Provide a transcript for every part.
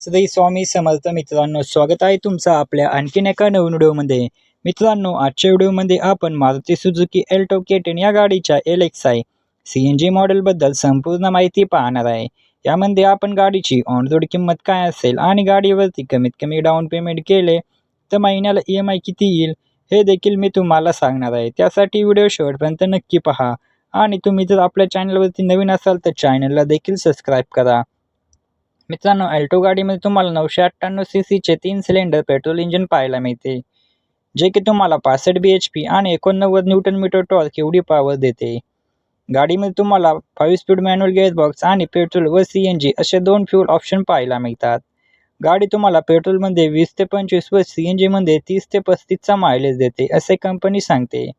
श्री स्वामी समर्थ मित्रांनो, स्वागत आहे तुमचं आपल्या आणखीन एका नवीन व्हिडिओमध्ये। मित्रांनो, आजच्या व्हिडिओमध्ये आपण मारुती सुझुकी अल्टो K10 या गाडीच्या LXi CNG मॉडेलबद्दल संपूर्ण माहिती पाहणार आहे। यामध्ये आपण गाडीची ऑन रोड किंमत काय असेल आणि गाडीवरती कमीत कमी डाऊन पेमेंट केले तर महिन्याला EMI किती येईल हे देखील मी तुम्हाला सांगणार आहे। त्यासाठी व्हिडिओ शेवटपर्यंत नक्की पहा आणि तुम्ही जर आपल्या चॅनलवरती नवीन असाल तर चॅनलला देखील सबस्क्राईब करा। मित्रांनो, अल्टो गाडीमध्ये तुम्हाला 998 सीसीचे 3 सिलेंडर पेट्रोल इंजिन पाहायला मिळते, जे की तुम्हाला 65 bhp आणि 89 न्यूटन मीटर टॉर्क एवढी पॉवर देते। गाडीमध्ये तुम्हाला 5 स्पीड मॅन्युअल गिअरबॉक्स आणि पेट्रोल व CNG असे 2 फ्यूल ऑप्शन पाहायला मिळतात। गाडी तुम्हाला पेट्रोलमध्ये 20 ते 25 व CNG मध्ये 30 ते 35 चा मायलेज देते असे कंपनी सांगते।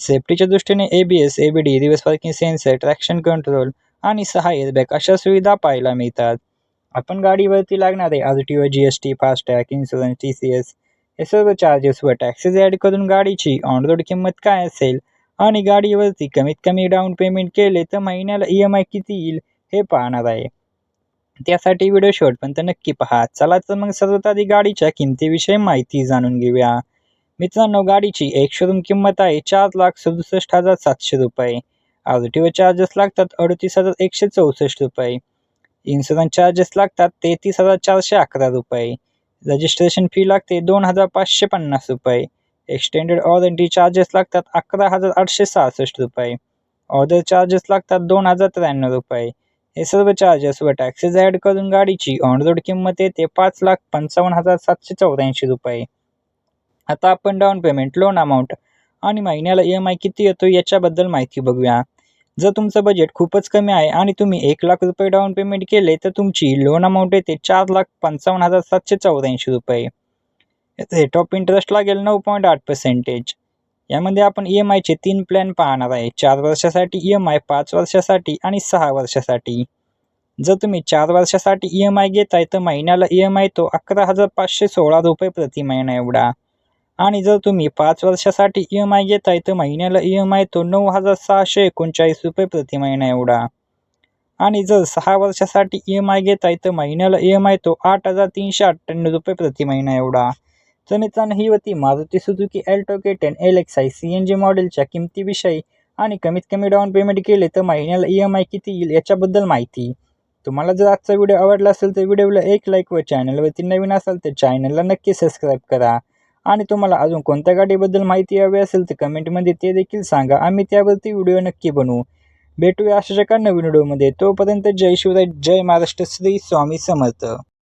सेफ्टीच्या दृष्टीने ABS, ABD, reverse parking sensor, traction control आणि 6 एअरबॅग अशा सुविधा पाहायला मिळतात। आपण गाडीवरती लागणारे RTO, GST, FASTag, insurance, TCS हे सर्व चार्जेस व टॅक्सेस ॲड करून गाडीची ऑन रोड किंमत काय असेल आणि गाडीवरती कमीत कमी डाऊन पेमेंट केले तर महिन्याला EMI किती येईल हे पाहणार आहे। त्यासाठी व्हिडिओ शेवटपर्यंत नक्की पहा। चला तर मग सर्वात आधी गाडीच्या किमतीविषयी माहिती जाणून घेऊया। मित्रांनो, गाडीची एक शोरूम किंमत आहे 4,67,700 रुपये। RTO चार्जेस लागतात 38,164 रुपये। इन्शुरन्स चार्जेस लागतात 33,411 रुपये। रजिस्ट्रेशन फी लागते 2,550 रुपये। एक्सटेंडेड वॉरंटी चार्जेस लागतात 11,866 रुपये। ऑर्डर चार्जेस लागतात 2,093 रुपये। हे सर्व चार्जेस व टॅक्सेस ॲड करून गाडीची ऑन रोड किंमत येते 5,55,784 रुपये। आता आपण डाऊन पेमेंट, लोन अमाऊंट आणि महिन्याला EMI किती येतो याच्याबद्दल माहिती बघूया। जर तुमचं बजेट खूपच कमी आहे आणि तुम्ही 1 लाख रुपये डाऊन पेमेंट केले तर तुमची लोन अमाऊंट येते 4,55,784 रुपये। रेट ऑफ इंटरेस्ट लागेल 9.8%। यामध्ये आपण EMIचे 3 प्लॅन पाहणार आहे, 4 वर्षासाठी EMI, 5 वर्षासाठी आणि 6 वर्षासाठी। जर तुम्ही 4 वर्षासाठी EMI घेताय तर महिन्याला EMI तो 11,516 रुपये प्रति महिना एवढा, आणि जर तुम्ही 5 वर्षासाठी EMI घेताय तर महिन्याला EMI तो 9,639 रुपये प्रति महिना एवढा, आणि जर 6 वर्षासाठी EMI घेताय तर महिन्याला EMI तो 8,398 रुपये प्रति महिना एवढा। तर मित्रांनो, ही होती Maruti Suzuki Alto K10 LXi CNG मॉडेलच्या किमतीविषयी आणि कमीत कमी डाऊन पेमेंट केले तर महिन्याला EMI किती येईल याच्याबद्दल माहिती। तुम्हाला जर आजचा व्हिडिओ आवडला असेल तर व्हिडिओला एक लाईक व चॅनलवरती नवीन असाल तर चॅनलला नक्की सबस्क्राईब करा। आणि तुम्हाला अजून कोणत्या गाडीबद्दल माहिती हवी असेल तर कमेंटमध्ये ते देखील सांगा, आम्ही त्यावरती व्हिडिओ नक्की बनवू। भेटूया अशाच एका नवीन व्हिडिओमध्ये। तोपर्यंत जय शिवराय, जय महाराष्ट्र, श्री स्वामी समर्थ।